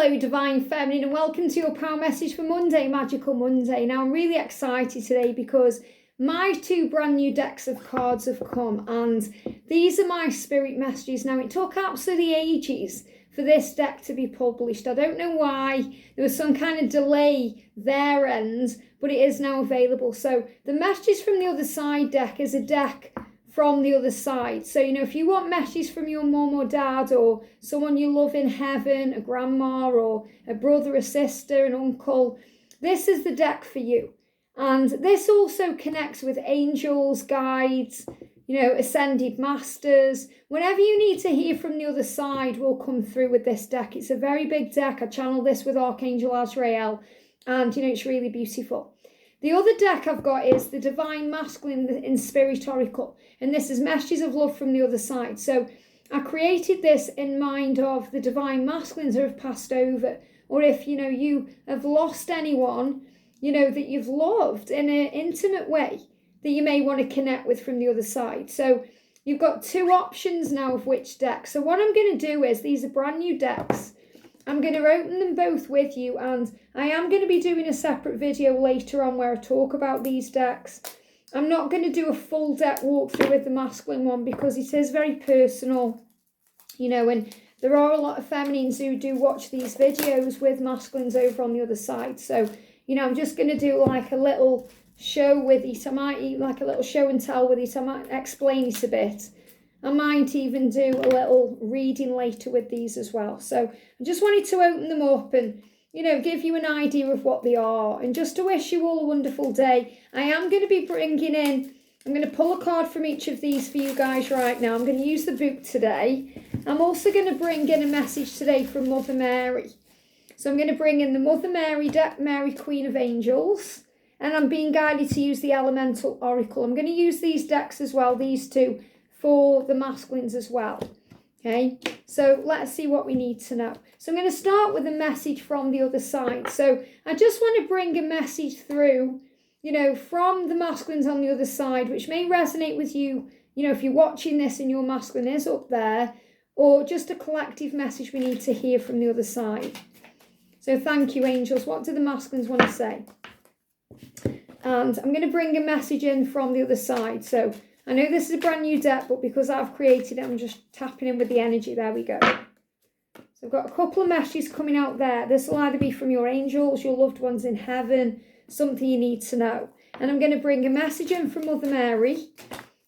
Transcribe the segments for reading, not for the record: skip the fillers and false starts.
Hello Divine Feminine, and welcome to your power message for Monday, Magical Monday. Now I'm really excited today because my two brand new decks of cards have come, and these are my spirit messages. Now it took absolutely ages for this deck to be published. I don't know why, there was some kind of delay their end, but it is now available. So the messages from the other side deck is a deck from the other side. So, you know, if you want messages from your mum or dad or someone you love in heaven, a grandma or a brother, a sister, an uncle, this is the deck for you. And this also connects with angels, guides, you know, ascended masters. Whenever you need to hear from the other side will come through with this deck. It's a very big deck. I channel this with Archangel Azrael, and, you know, it's really beautiful. The other deck I've got is the Divine Masculine in Spirit Oracle, and this is messages of love from the other side. So I created this in mind of the Divine Masculines who have passed over, or if, you know, you have lost anyone, you know, that you've loved in an intimate way that you may want to connect with from the other side. So you've got two options now of which deck. So what I'm going to do is, these are brand new decks. I'm going to open them both with you, and I am going to be doing a separate video later on where I talk about these decks. I'm not going to do a full deck walkthrough with the masculine one because it is very personal, you know, and there are a lot of feminines who do watch these videos with masculines over on the other side. So, you know, I'm just going to do like a little show with it. I might eat like a little show and tell with it. I might explain it a bit. I might even do a little reading later with these as well. So I just wanted to open them up and, you know, give you an idea of what they are, and just to wish you all a wonderful day. I am going to be bringing in, I'm going to pull a card from each of these for you guys right now. I'm going to use the book today. I'm also going to bring in a message today from Mother Mary. So I'm going to bring in the Mother Mary deck, Mary Queen of Angels, and I'm being guided to use the Elemental Oracle. I'm going to use these decks as well, these two, for the masculines as well. Okay, so let's see what we need to know. So I'm going to start with a message from the other side. So I just want to bring a message through, you know, from the masculines on the other side, which may resonate with you, you know, if you're watching this and your masculine is up there, or just a collective message we need to hear from the other side. So thank you, angels. What do the masculines want to say? And I'm going to bring a message in from the other side. So I know this is a brand new deck, but because I've created it, I'm just tapping in with the energy. There we go. So I've got a couple of messages coming out there. This will either be from your angels, your loved ones in heaven, something you need to know. And I'm going to bring a message in from Mother Mary.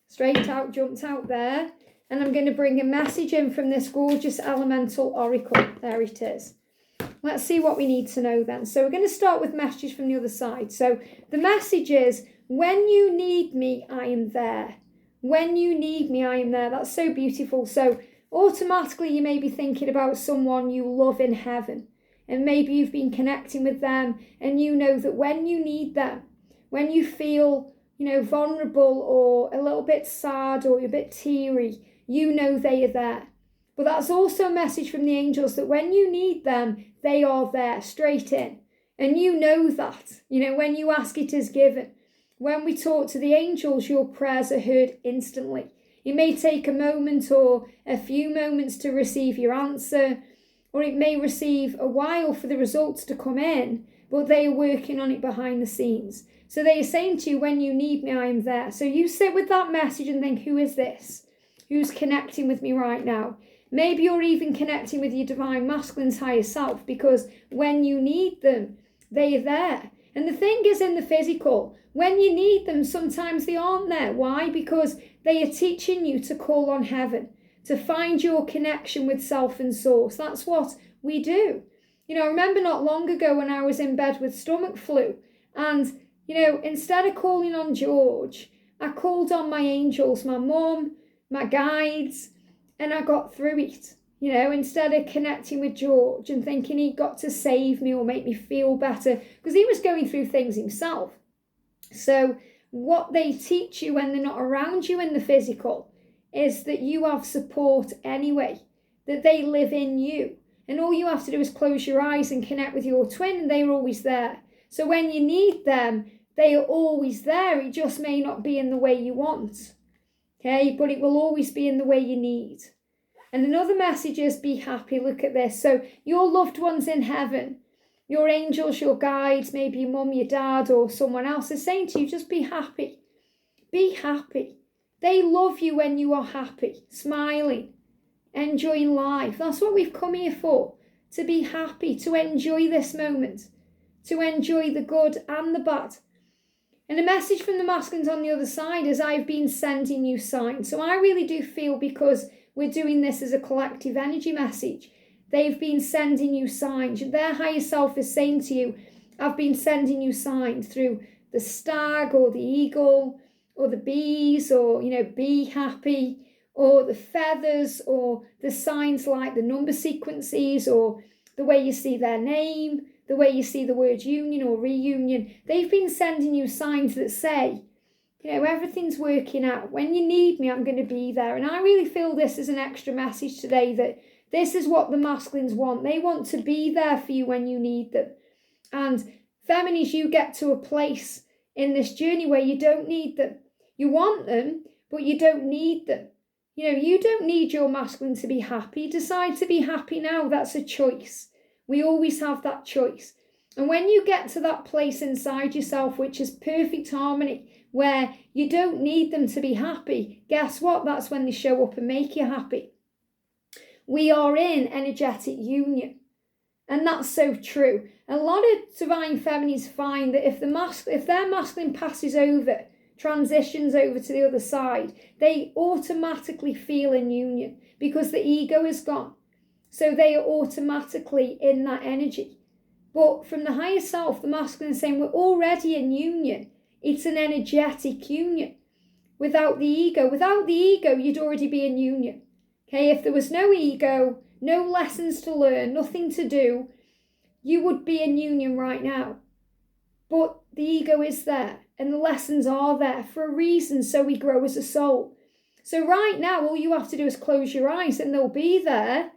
Straight out, jumped out there. And I'm going to bring a message in from this gorgeous Elemental Oracle. There it is. Let's see what we need to know then. So we're going to start with messages from the other side. So the message is, when you need me, I am there. When you need me, I am there. That's so beautiful. So automatically you may be thinking about someone you love in heaven, and maybe you've been connecting with them, and you know that when you need them, when you feel, you know, vulnerable or a little bit sad or you're a bit teary, you know they are there. But that's also a message from the angels that when you need them, they are there, straight in. And you know that, you know, when you ask, it is given. When we talk to the angels, your prayers are heard instantly. It may take a moment or a few moments to receive your answer, or it may receive a while for the results to come in, but they are working on it behind the scenes. So they are saying to you, when you need me, I am there. So you sit with that message and think, who is this? Who's connecting with me right now? Maybe you're even connecting with your Divine Masculine's higher self, because when you need them, they are there. And the thing is, in the physical, when you need them, sometimes they aren't there. Why? Because they are teaching you to call on heaven, to find your connection with self and source. That's what we do. You know, I remember not long ago when I was in bed with stomach flu, and, you know, instead of calling on George, I called on my angels, my mum, my guides, and I got through it. You know, instead of connecting with George and thinking he got to save me or make me feel better, because he was going through things himself. So what they teach you when they're not around you in the physical is that you have support anyway, that they live in you. And all you have to do is close your eyes and connect with your twin, and they're always there. So when you need them, they are always there. It just may not be in the way you want. Okay, but it will always be in the way you need. And another message is be happy. Look at this. So your loved ones in heaven, your angels, your guides, maybe your mum, your dad, or someone else is saying to you, just be happy. Be happy. They love you when you are happy, smiling, enjoying life. That's what we've come here for, to be happy, to enjoy this moment, to enjoy the good and the bad. And a message from the masculines on the other side is, I've been sending you signs. So I really do feel, because we're doing this as a collective energy message, they've been sending you signs. Their higher self is saying to you, I've been sending you signs through the stag or the eagle or the bees, or, be happy, or the feathers, or the signs like the number sequences, or the way you see their name, the way you see the word union or reunion. They've been sending you signs that say, everything's working out. When you need me, I'm going to be there. And I really feel this is an extra message today, that this is what the masculines want. They want to be there for you when you need them. And feminines, you get to a place in this journey where you don't need them. You want them, but you don't need them. You don't need your masculine to be happy. Decide to be happy now. That's a choice. We always have that choice. And when you get to that place inside yourself, which is perfect harmony, where you don't need them to be happy, guess what? That's when they show up and make you happy. We are in energetic union. And that's so true. A lot of divine feminines find that if their masculine passes over, transitions over to the other side, they automatically feel in union, because the ego is gone. So they are automatically in that energy. But from the higher self, the masculine is saying, we're already in union. It's an energetic union. Without the ego, you'd already be in union. Okay, if there was no ego, no lessons to learn, nothing to do, you would be in union right now. But the ego is there, and the lessons are there for a reason, so we grow as a soul. So right now, all you have to do is close your eyes, and they'll be there.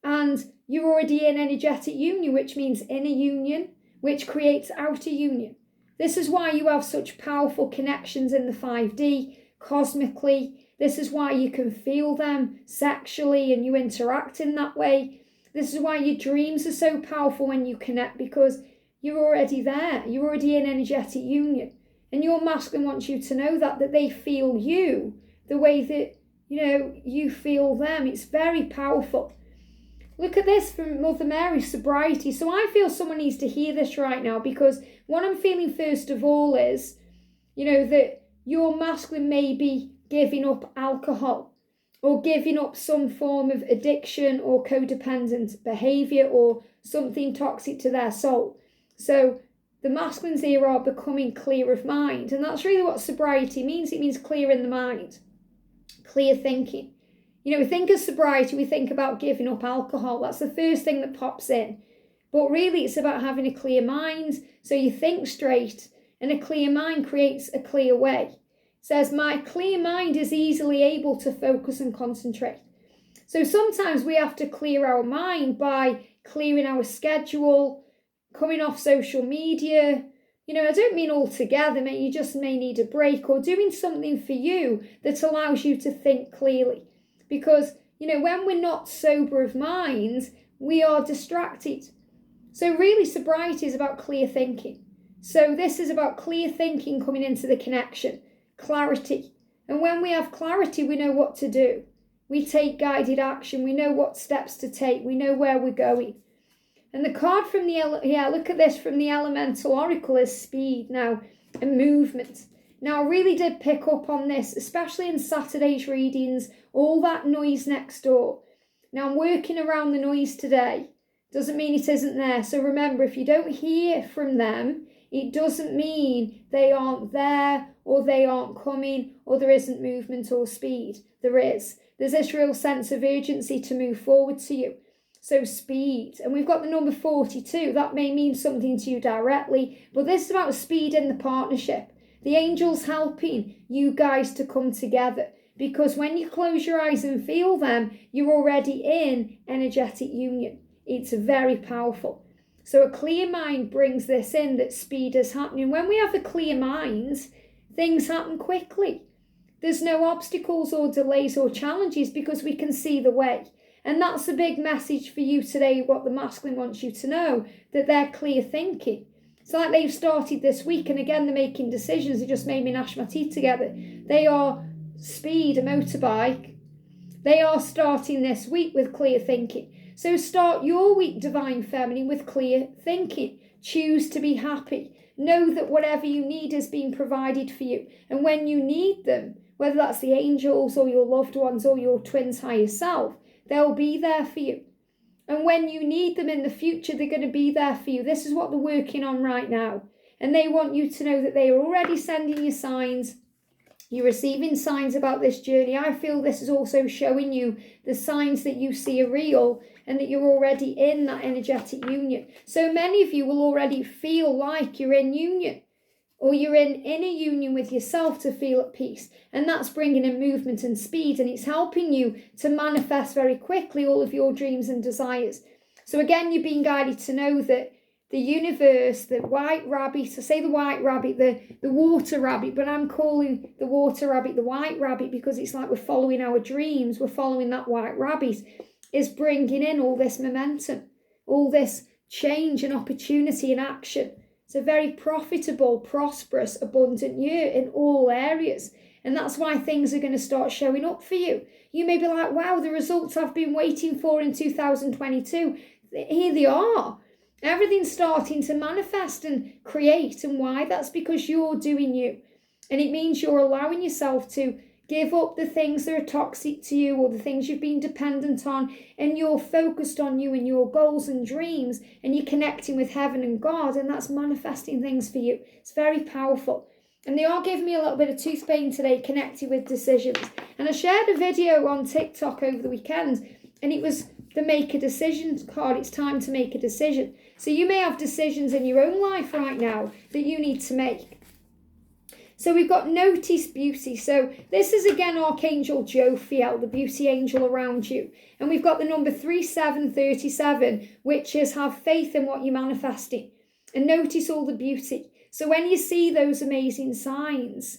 And you're already in energetic union, which means inner union, which creates outer union. This is why you have such powerful connections in the 5D, cosmically. This is why you can feel them sexually and you interact in that way. This is why your dreams are so powerful when you connect, because you're already there. You're already in energetic union. And your masculine wants you to know that they feel you the way that, you feel them. It's very powerful. Look at this from Mother Mary, sobriety. So I feel someone needs to hear this right now, because what I'm feeling first of all is, that your masculine may be giving up alcohol, or giving up some form of addiction or codependent behaviour, or something toxic to their soul. So the masculines here are becoming clear of mind. And that's really what sobriety means. It means clear in the mind, clear thinking. We think of sobriety, we think about giving up alcohol. That's the first thing that pops in. But really, it's about having a clear mind, so you think straight, and a clear mind creates a clear way. It says, my clear mind is easily able to focus and concentrate. So sometimes we have to clear our mind by clearing our schedule, coming off social media. I don't mean altogether, you just may need a break, or doing something for you that allows you to think clearly. Because, when we're not sober of mind, we are distracted. So really, sobriety is about clear thinking. So this is about clear thinking coming into the connection, clarity. And when we have clarity, we know what to do. We take guided action. We know what steps to take. We know where we're going. And the card from look at this, from the Elemental Oracle is speed now and movement. Now, I really did pick up on this, especially in Saturday's readings, all that noise next door. Now, I'm working around the noise today. Doesn't mean it isn't there. So remember, if you don't hear from them, it doesn't mean they aren't there, or they aren't coming, or there isn't movement or speed. There is. There's this real sense of urgency to move forward to you. So speed. And we've got the number 42. That may mean something to you directly, but this is about speed in the partnership. The angels helping you guys to come together, because when you close your eyes and feel them, you're already in energetic union. It's very powerful. So a clear mind brings this in, that speed is happening. When we have a clear mind, things happen quickly. There's no obstacles or delays or challenges because we can see the way. And that's a big message for you today, what the masculine wants you to know, that they're clear thinking. It's like they've started this week, and again, they're making decisions. It just made me gnash my teeth together. They are speed, a motorbike. They are starting this week with clear thinking. So start your week, Divine Feminine, with clear thinking. Choose to be happy. Know that whatever you need is being provided for you. And when you need them, whether that's the angels or your loved ones or your twin's higher self, they'll be there for you. And when you need them in the future, they're going to be there for you. This is what they're working on right now. And they want you to know that they are already sending you signs. You're receiving signs about this journey. I feel this is also showing you the signs that you see are real and that you're already in that energetic union. So many of you will already feel like you're in union, or you're in inner union with yourself to feel at peace. And that's bringing in movement and speed, and it's helping you to manifest very quickly all of your dreams and desires. So again, you're being guided to know that the universe, the white rabbit, I say the white rabbit, the water rabbit, but I'm calling the water rabbit the white rabbit because it's like we're following our dreams, we're following that white rabbit, is bringing in all this momentum, all this change and opportunity and action. It's a very profitable, prosperous, abundant year in all areas. And that's why things are going to start showing up for you. You may be like, wow, the results I've been waiting for in 2022, here they are. Everything's starting to manifest and create. And why? That's because you're doing you. And it means you're allowing yourself to give up the things that are toxic to you or the things you've been dependent on, and you're focused on you and your goals and dreams, and you're connecting with heaven and God, and that's manifesting things for you. It's very powerful. And they are giving me a little bit of tooth pain today connected with decisions. And I shared a video on TikTok over the weekend, and it was the make a decision card. It's time to make a decision. So you may have decisions in your own life right now that you need to make. So we've got notice beauty. So this is again Archangel Jophiel, the beauty angel around you. And we've got the number 3737, which is have faith in what you're manifesting. And notice all the beauty. So when you see those amazing signs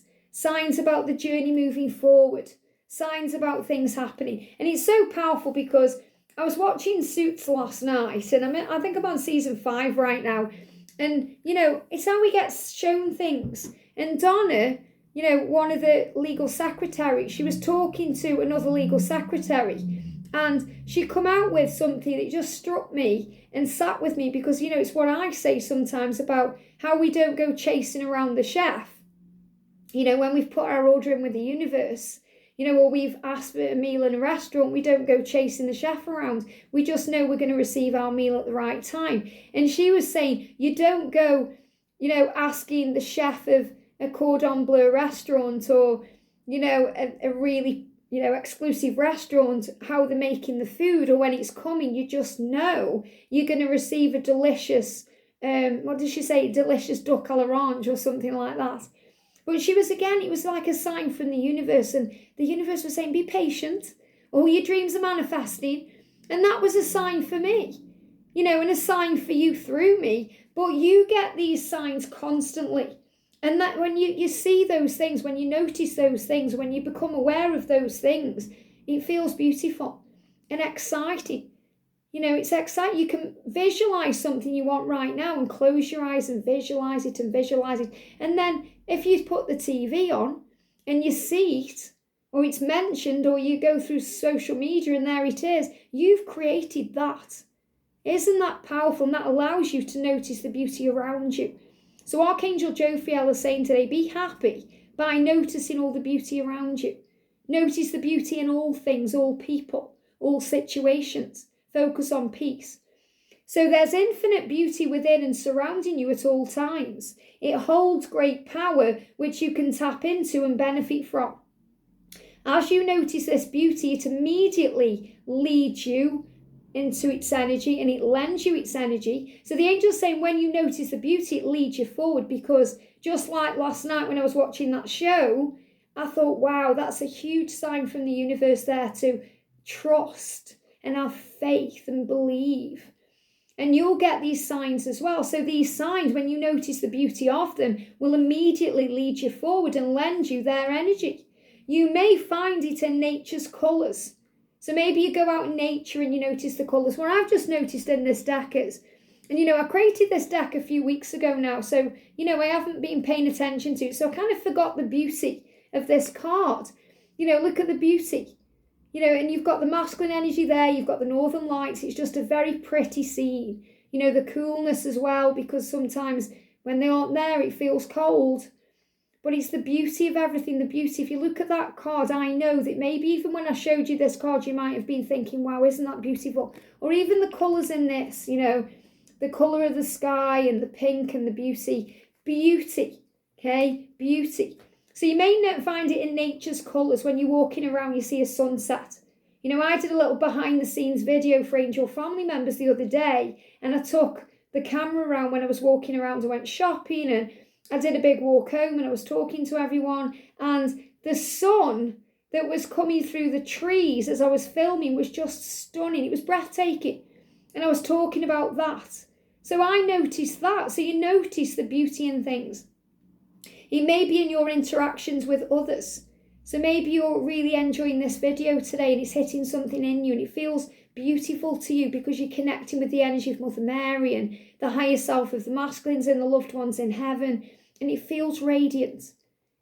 about the journey moving forward, signs about things happening. And it's so powerful because I was watching Suits last night, and I think I'm on season 5 right now. And, you know, it's how we get shown things. And Donna, you know, one of the legal secretaries, she was talking to another legal secretary, and she come out with something that just struck me and sat with me because, you know, it's what I say sometimes about how we don't go chasing around the chef. You know, when we've put our order in with the universe, you know, or we've asked for a meal in a restaurant, we don't go chasing the chef around. We just know we're going to receive our meal at the right time. And she was saying, you don't go, you know, asking the chef of a cordon bleu restaurant or, you know, a really, you know, exclusive restaurant, how they're making the food or when it's coming. You just know you're going to receive a delicious, what did she say? Delicious duck à l'orange or something like that. But she was, again, it was like a sign from the universe, and the universe was saying, be patient. All your dreams are manifesting. And that was a sign for me, you know, and a sign for you through me. But you get these signs constantly. And that when you see those things, when you notice those things, when you become aware of those things, it feels beautiful and exciting. You know, it's exciting. You can visualize something you want right now and close your eyes and visualize it and visualize it. And then if you put the TV on and you see it, or it's mentioned, or you go through social media and there it is, you've created that. Isn't that powerful? And that allows you to notice the beauty around you. So Archangel Jophiel is saying today, be happy by noticing all the beauty around you. Notice the beauty in all things, all people, all situations. Focus on peace. So there's infinite beauty within and surrounding you at all times. It holds great power which you can tap into and benefit from. As you notice this beauty, it immediately leads you into its energy and it lends you its energy. So the angel's saying when you notice the beauty, it leads you forward, because just like last night when I was watching that show, I thought, wow, that's a huge sign from the universe there to trust and have faith and believe. And you'll get these signs as well. So these signs, when you notice the beauty of them, will immediately lead you forward and lend you their energy. you may find it in nature's colours. So maybe you go out in nature and you notice the colours. What I've just noticed in this deck is, and I created this deck a few weeks ago now, so I haven't been paying attention to it, so I kind of forgot the beauty of this card. Look at the beauty. And you've got the masculine energy there, you've got the northern lights, it's just a very pretty scene. The coolness as well, because sometimes when they aren't there, it feels cold. But it's the beauty of everything, the beauty. If you look at that card, I know that maybe even when I showed you this card, you might have been thinking, wow, isn't that beautiful? Or even the colours in this, the colour of the sky and the pink and the beauty. Beauty, okay? Beauty. So you may not find it in nature's colours. When you're walking around, you see a sunset. I did a little behind the scenes video for Angel family members the other day, and I took the camera around when I was walking around. I went shopping and I did a big walk home and I was talking to everyone, and the sun that was coming through the trees as I was filming was just stunning. It was breathtaking. And I was talking about that. So I noticed that. So you notice the beauty in things. It may be in your interactions with others. So maybe you're really enjoying this video today and it's hitting something in you and it feels beautiful to you because you're connecting with the energy of Mother Mary and the higher self of the masculines and the loved ones in heaven, and it feels radiant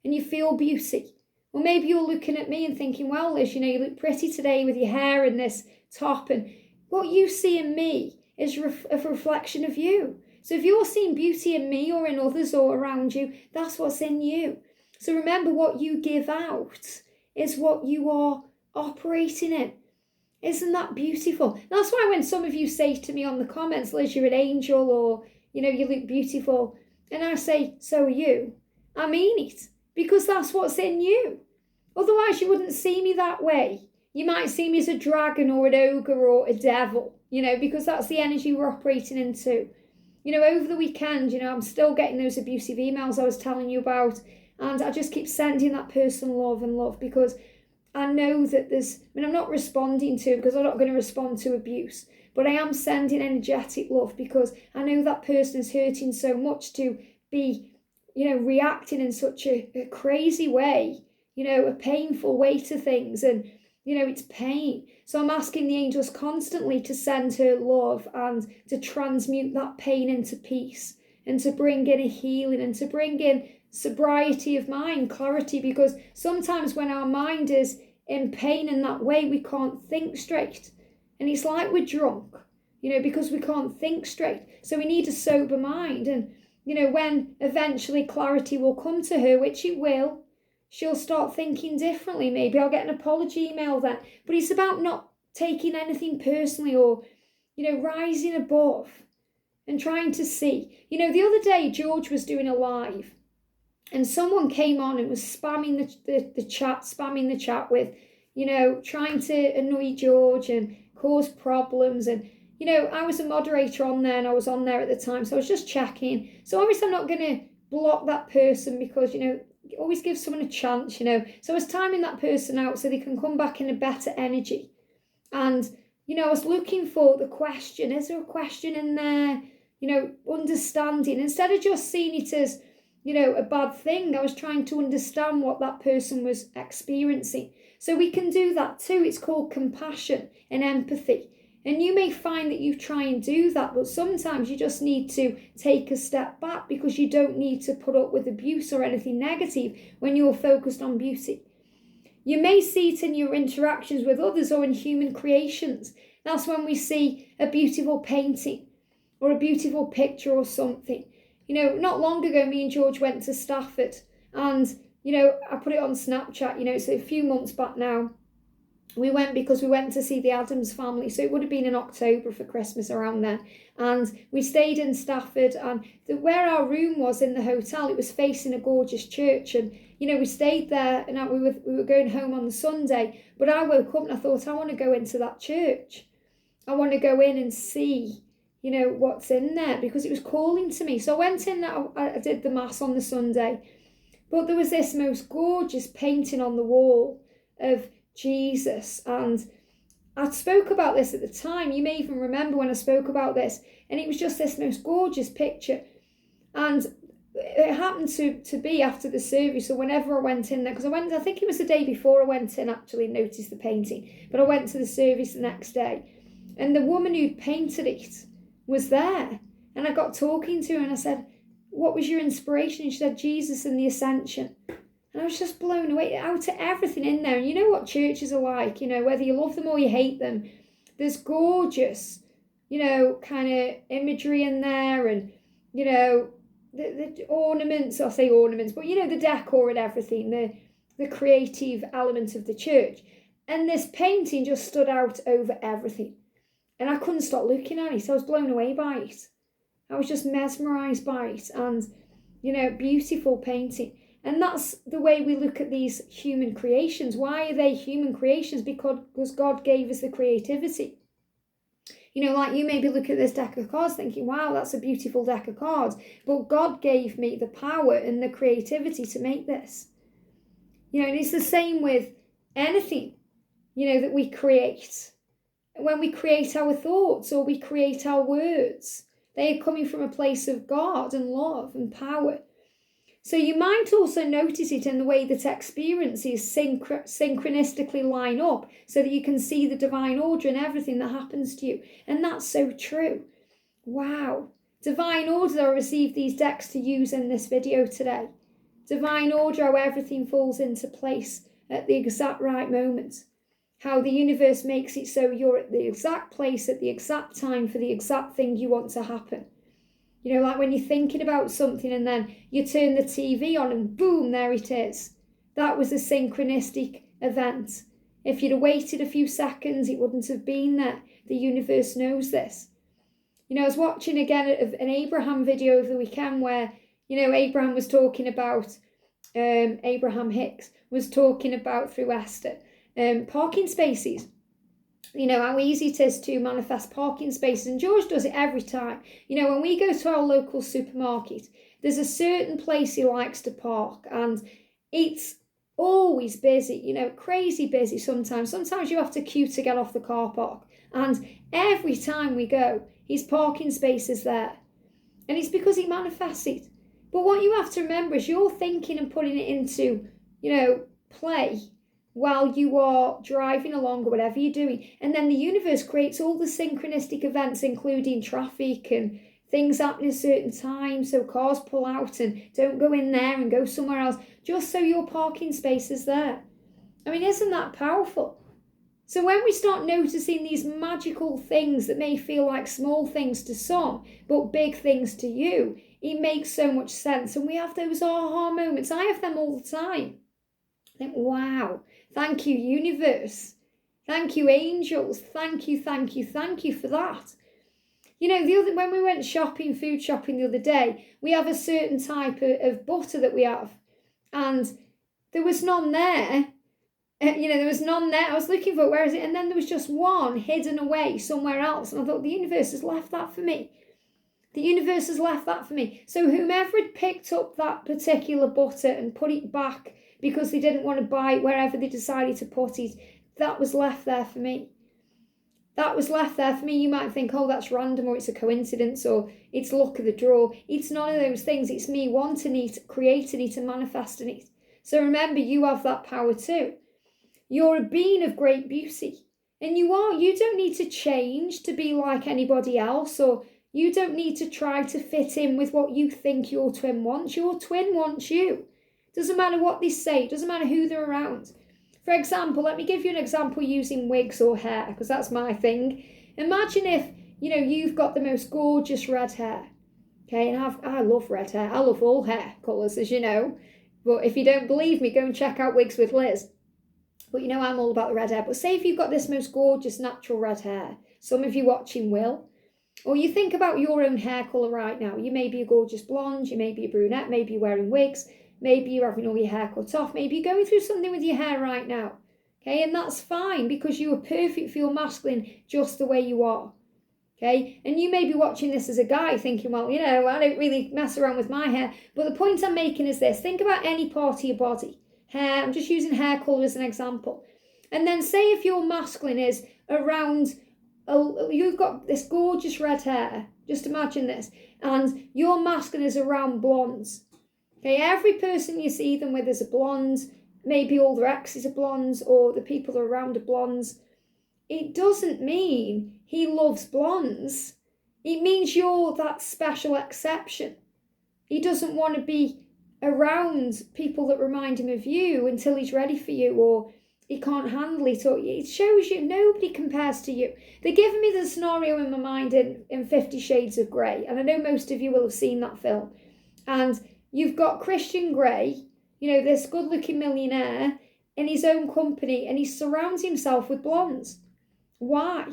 and you feel beauty. Or maybe you're looking at me and thinking, well, Liz, you look pretty today with your hair and this top, and what you see in me is a reflection of you. So if you're seeing beauty in me or in others or around you, that's what's in you. So remember, what you give out is what you are operating in. Isn't that beautiful? That's why when some of you say to me on the comments, Liz, you're an angel, or, you look beautiful, and I say, so are you, I mean it, because that's what's in you. Otherwise, you wouldn't see me that way. You might see me as a dragon or an ogre or a devil, because that's the energy we're operating into. Over the weekend, I'm still getting those abusive emails I was telling you about, and I just keep sending that person love because I know that I'm not responding to, because I'm not going to respond to abuse, but I am sending energetic love because I know that person is hurting so much to be, reacting in such a crazy way, a painful way to things, and, it's pain. So I'm asking the angels constantly to send her love and to transmute that pain into peace and to bring in a healing and to bring in sobriety of mind, clarity, because sometimes when our mind is in pain in that way, we can't think straight. And it's like we're drunk, because we can't think straight. So we need a sober mind. And, when eventually clarity will come to her, which it will, she'll start thinking differently. Maybe I'll get an apology email then. But it's about not taking anything personally or, rising above and trying to see. The other day, George was doing a live and someone came on and was spamming the chat with, trying to annoy George and cause problems. And, I was a moderator on there and I was on there at the time. So I was just checking. So obviously I'm not going to block that person because, always give someone a chance, So I was timing that person out so they can come back in a better energy. And, I was looking for the question. Is there a question in there? Understanding. Instead of just seeing it as, a bad thing, I was trying to understand what that person was experiencing. So we can do that too. It's called compassion and empathy. And you may find that you try and do that, but sometimes you just need to take a step back because you don't need to put up with abuse or anything negative when you're focused on beauty. You may see it in your interactions with others or in human creations. That's when we see a beautiful painting or a beautiful picture or something. Not long ago, me and George went to Stafford and, I put it on Snapchat, it's a few months back now. We went because we went to see the Addams family. So it would have been in October for Christmas around then. And we stayed in Stafford, and where our room was in the hotel, it was facing a gorgeous church. And, we stayed there and we were going home on the Sunday. But I woke up and I thought, I want to go into that church. I want to go in and see, what's in there, because it was calling to me. So I went in, I did the mass on the Sunday. But there was this most gorgeous painting on the wall of Jesus, and I spoke about this at the time. You may even remember when I spoke about this, and it was just this most gorgeous picture. And it happened to be after the service, or whenever I went in there, because I think it was the day before I went in actually and noticed the painting, but I went to the service the next day, and the woman who'd painted it was there, and I got talking to her and I said, what was your inspiration? And she said, Jesus and the Ascension. And I was just blown away, out of everything in there. And you know what churches are like, whether you love them or you hate them, there's gorgeous, kind of imagery in there, and, the ornaments, I'll say ornaments, but the decor and everything, the creative element of the church. And this painting just stood out over everything. And I couldn't stop looking at it. I was blown away by it. I was just mesmerised by it. And, beautiful painting. And that's the way we look at these human creations. Why are they human creations? Because God gave us the creativity. Like you maybe look at this deck of cards thinking, wow, that's a beautiful deck of cards. But God gave me the power and the creativity to make this. And it's the same with anything, that we create. When we create our thoughts or we create our words, they are coming from a place of God and love and power. So you might also notice it in the way that experiences synchronistically line up so that you can see the divine order in everything that happens to you. And that's so true. Wow. Divine order, I received these decks to use in this video today. Divine order, how everything falls into place at the exact right moment. How the universe makes it so you're at the exact place at the exact time for the exact thing you want to happen. Like when you're thinking about something and then you turn the TV on and boom, there it is. That was a synchronistic event. If you'd have waited a few seconds, it wouldn't have been there. The universe knows this. I was watching again an Abraham video over the weekend where, Abraham was talking about, Abraham Hicks was talking about through Esther, parking spaces. How easy it is to manifest parking spaces. And George does it every time. When we go to our local supermarket, there's a certain place he likes to park. And it's always busy, crazy busy sometimes. Sometimes you have to queue to get off the car park. And every time we go, his parking space is there. And it's because he manifests it. But what you have to remember is you're thinking and putting it into, play while you are driving along or whatever you're doing. And then the universe creates all the synchronistic events, including traffic and things happen at a certain time. So cars pull out and don't go in there and go somewhere else, just so your parking space is there. I mean, isn't that powerful? So when we start noticing these magical things that may feel like small things to some, but big things to you, it makes so much sense. And we have those aha moments. I have them all the time. I think, wow, thank you, universe. Thank you, angels. Thank you for that. When we went food shopping the other day, we have a certain type of butter that we have. And there was none there. There was none there. I was looking for it, where is it? And then there was just one hidden away somewhere else. And I thought, the universe has left that for me. The universe has left that for me. So whomever had picked up that particular butter and put it back because they didn't want to buy it wherever they decided to put it, that was left there for me. That was left there for me. You might think, oh, that's random, or it's a coincidence, or it's luck of the draw. It's none of those things. It's me wanting it, creating it, and manifesting it. So remember, you have that power too. You're a being of great beauty. And you are. You don't need to change to be like anybody else, or you don't need to try to fit in with what you think your twin wants. Your twin wants you. Doesn't matter what they say. Doesn't matter who they're around. For example, let me give you an example using wigs or hair, because that's my thing. Imagine if, you've got the most gorgeous red hair. Okay, and I love red hair. I love all hair colours, as you know. But if you don't believe me, go and check out Wigs with Liz. But I'm all about the red hair. But say if you've got this most gorgeous natural red hair. Some of you watching will. Or you think about your own hair colour right now. You may be a gorgeous blonde, you may be a brunette, maybe you're wearing wigs. Maybe you're having all your hair cut off. Maybe you're going through something with your hair right now. Okay, and that's fine because you are perfect for your masculine just the way you are. Okay, and you may be watching this as a guy thinking, well, I don't really mess around with my hair. But the point I'm making is this. Think about any part of your body. Hair, I'm just using hair colour as an example. And then say if your masculine is around, you've got this gorgeous red hair. Just imagine this. And your masculine is around blondes. Okay, every person you see them with is a blonde. Maybe all their exes are blondes, or the people around are blondes. It doesn't mean he loves blondes. It means you're that special exception. He doesn't want to be around people that remind him of you until he's ready for you, or he can't handle it, or it shows you nobody compares to you. They're giving me the scenario in my mind in 50 Shades of Grey, and I know most of you will have seen that film. And you've got Christian Grey, this good-looking millionaire, in his own company, and he surrounds himself with blondes. Why?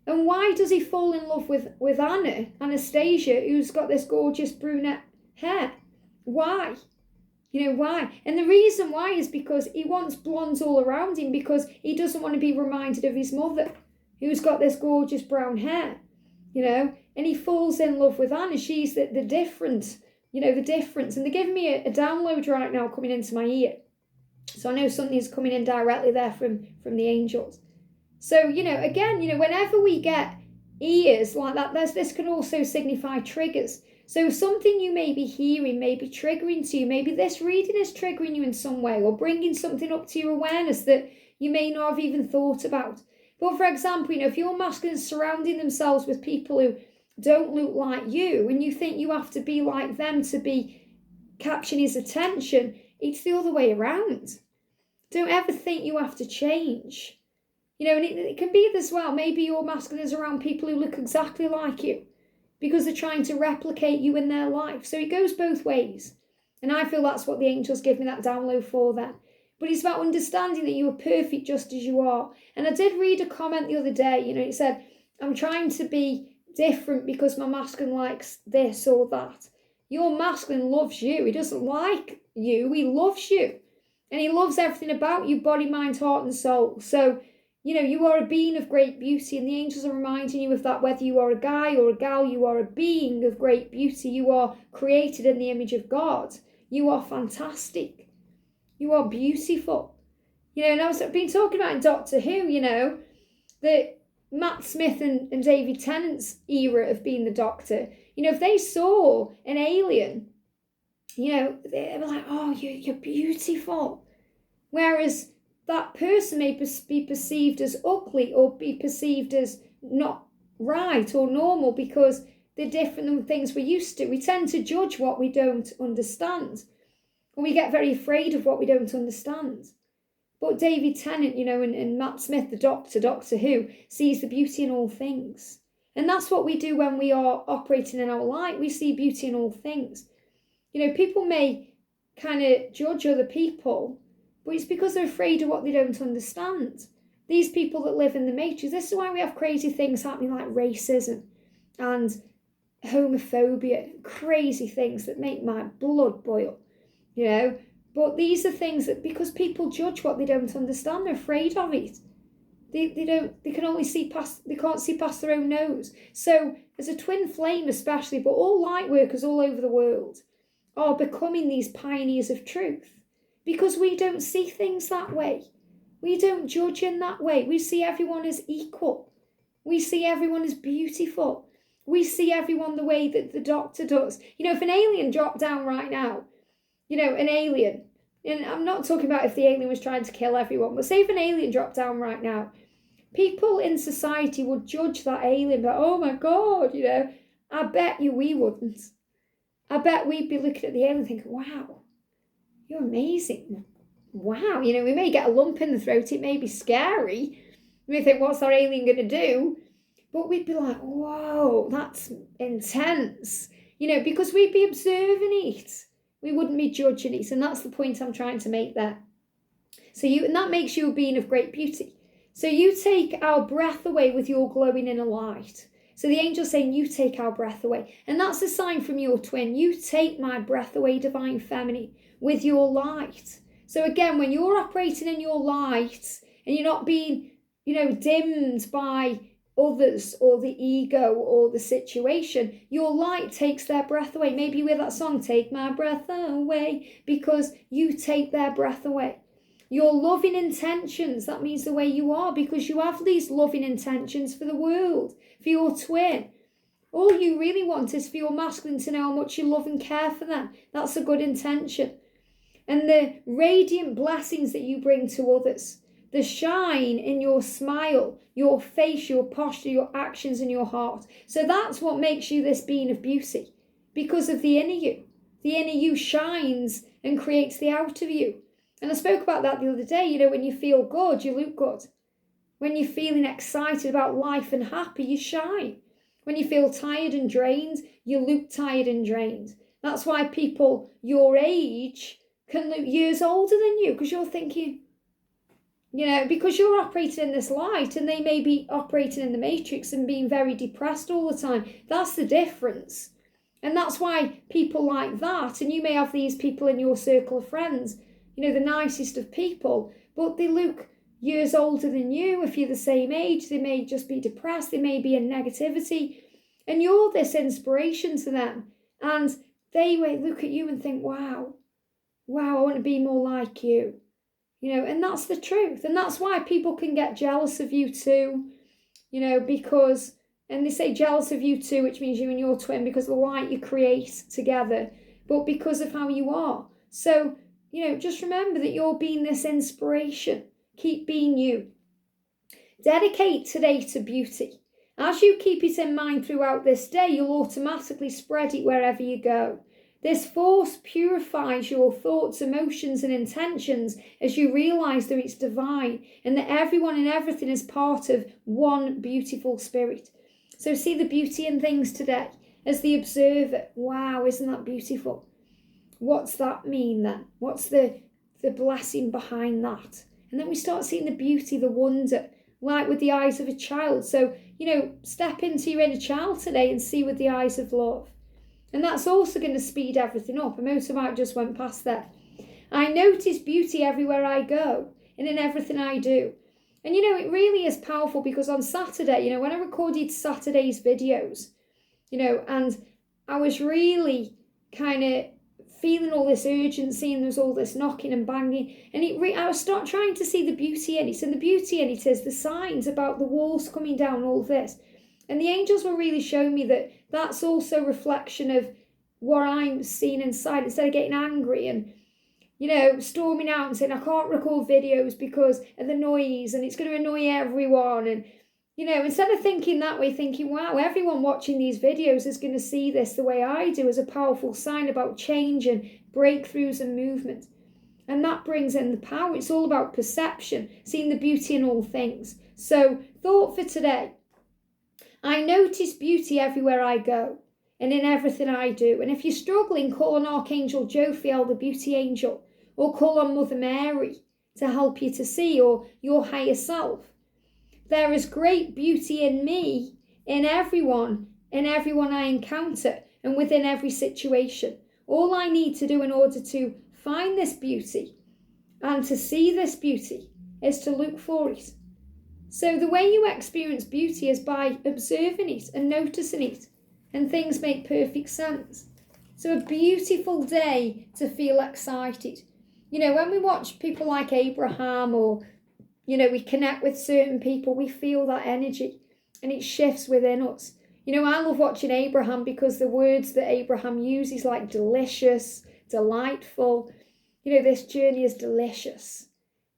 And why does he fall in love with Anastasia, who's got this gorgeous brunette hair? Why? Why? And the reason why is because he wants blondes all around him, because he doesn't want to be reminded of his mother, who's got this gorgeous brown hair, and he falls in love with Anna. She's the difference, the difference. And they're giving me a download right now coming into my ear. So I know something's coming in directly there from the angels. So, again, whenever we get ears like that, this can also signify triggers. So something you may be hearing may be triggering to you. Maybe this reading is triggering you in some way, or bringing something up to your awareness that you may not have even thought about. But for example, if your masculine is surrounding themselves with people who don't look like you, and you think you have to be like them to be catching his attention, it's the other way around. Don't ever think you have to change. And it can be as well. Maybe your masculine is around people who look exactly like you, because they're trying to replicate you in their life. So it goes both ways. And I feel that's what the angels give me that download for there. But it's about understanding that you are perfect just as you are. And I did read a comment the other day, it said, I'm trying to be different because my masculine likes this or that. Your masculine loves you. He doesn't like you. He loves you. And he loves everything about you, body, mind, heart, and soul. So, you are a being of great beauty, and the angels are reminding you of that. Whether you are a guy or a gal, you are a being of great beauty. You are created in the image of God. You are fantastic. You are beautiful. And I've been talking about in Doctor Who, that Matt Smith and David Tennant's era of being the Doctor, if they saw an alien, they were like, oh, you're beautiful. Whereas that person may be perceived as ugly, or be perceived as not right or normal, because they're different than things we're used to. We tend to judge what we don't understand, and we get very afraid of what we don't understand. But David Tennant, and Matt Smith, the Doctor Who, sees the beauty in all things. And that's what we do when we are operating in our light. We see beauty in all things. People may kind of judge other people, but it's because they're afraid of what they don't understand. These people that live in the matrix, this is why we have crazy things happening like racism and homophobia, crazy things that make my blood boil, But these are things that, because people judge what they don't understand, they're afraid of it. They can't see past their own nose. So as a twin flame especially, but all light workers all over the world are becoming these pioneers of truth. Because we don't see things that way. We don't judge in that way. We see everyone as equal. We see everyone as beautiful. We see everyone the way that the Doctor does. If an alien dropped down right now, an alien, and I'm not talking about if the alien was trying to kill everyone, but say if an alien dropped down right now, people in society would judge that alien, but oh my God, I bet you we wouldn't. I bet we'd be looking at the alien and thinking, wow, you're amazing. Wow, we may get a lump in the throat. It may be scary. We may think, what's our alien going to do? But we'd be like, whoa, that's intense. Because we'd be observing it. We wouldn't be judging it. And that's the point I'm trying to make there. And that makes you a being of great beauty. So you take our breath away with your glowing inner light. So the angel's saying, you take our breath away. And that's a sign from your twin. You take my breath away, divine feminine, with your light. So again, when you're operating in your light and you're not being, dimmed by others or the ego or the situation, your light takes their breath away. Maybe with that song, Take My Breath Away, because you take their breath away. Your loving intentions, that means the way you are, because you have these loving intentions for the world, for your twin. All you really want is for your masculine to know how much you love and care for them. That's a good intention. And the radiant blessings that you bring to others, the shine in your smile, your face, your posture, your actions, and your heart. So that's what makes you this being of beauty, because of the inner you. The inner you shines and creates the outer you. And I spoke about that the other day. When you feel good, you look good. When you're feeling excited about life and happy, you shine. When you feel tired and drained, you look tired and drained. That's why people your age can look years older than you, because you're thinking, because you're operating in this light and they may be operating in the matrix and being very depressed all the time. That's the difference. And that's why people like that, and you may have these people in your circle of friends, the nicest of people, but they look years older than you. If you're the same age, they may just be depressed, they may be in negativity, and you're this inspiration to them. And they may look at you and think, wow, I want to be more like you. And that's the truth. And that's why people can get jealous of you too, because, and they say jealous of you too, which means you and your twin, because of the light you create together, but because of how you are. So, just remember that you're being this inspiration. Keep being you. Dedicate today to beauty. As you keep it in mind throughout this day, you'll automatically spread it wherever you go. This force purifies your thoughts, emotions, and intentions as you realise that it's divine and that everyone and everything is part of one beautiful spirit. So see the beauty in things today as the observer. Wow, isn't that beautiful? What's that mean then? What's the blessing behind that? And then we start seeing the beauty, the wonder, like with the eyes of a child. So, step into your inner child today and see with the eyes of love. And that's also going to speed everything up. A motorbike just went past there. I notice beauty everywhere I go and in everything I do. And, it really is powerful, because on Saturday, when I recorded Saturday's videos, and I was really kind of feeling all this urgency, and there's all this knocking and banging, and I was start trying to see the beauty in it. And the beauty in it is the signs about the walls coming down, all this. And the angels were really showing me that that's also a reflection of what I'm seeing inside. Instead of getting angry and, storming out and saying, I can't record videos because of the noise and it's going to annoy everyone. And, instead of thinking that way, thinking, wow, everyone watching these videos is going to see this the way I do, as a powerful sign about change and breakthroughs and movement. And that brings in the power. It's all about perception, seeing the beauty in all things. So, thought for today. I notice beauty everywhere I go and in everything I do. And if you're struggling, call on Archangel Jophiel, the beauty angel, or call on Mother Mary to help you to see, or your higher self. There is great beauty in me, in everyone I encounter, and within every situation. All I need to do in order to find this beauty and to see this beauty is to look for it. So the way you experience beauty is by observing it and noticing it, and things make perfect sense. So a beautiful day to feel excited. When we watch people like Abraham, or, we connect with certain people, we feel that energy and it shifts within us. I love watching Abraham, because the words that Abraham uses, like delicious, delightful. This journey is delicious.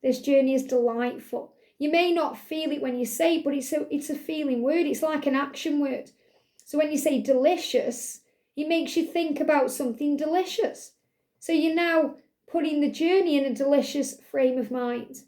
This journey is delightful. You may not feel it when you say it, but it's a feeling word. It's like an action word. So when you say delicious, it makes you think about something delicious. So you're now putting the journey in a delicious frame of mind.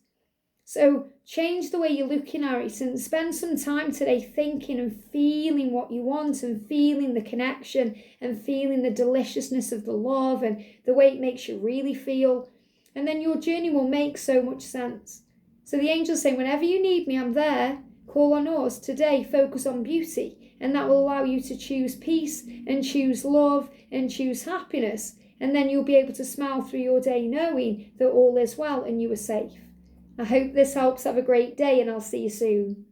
So change the way you're looking at it, and spend some time today thinking and feeling what you want, and feeling the connection, and feeling the deliciousness of the love and the way it makes you really feel. And then your journey will make so much sense. So the angels saying, whenever you need me, I'm there. Call on us today. Focus on beauty. And that will allow you to choose peace and choose love and choose happiness. And then you'll be able to smile through your day knowing that all is well and you are safe. I hope this helps. Have a great day, and I'll see you soon.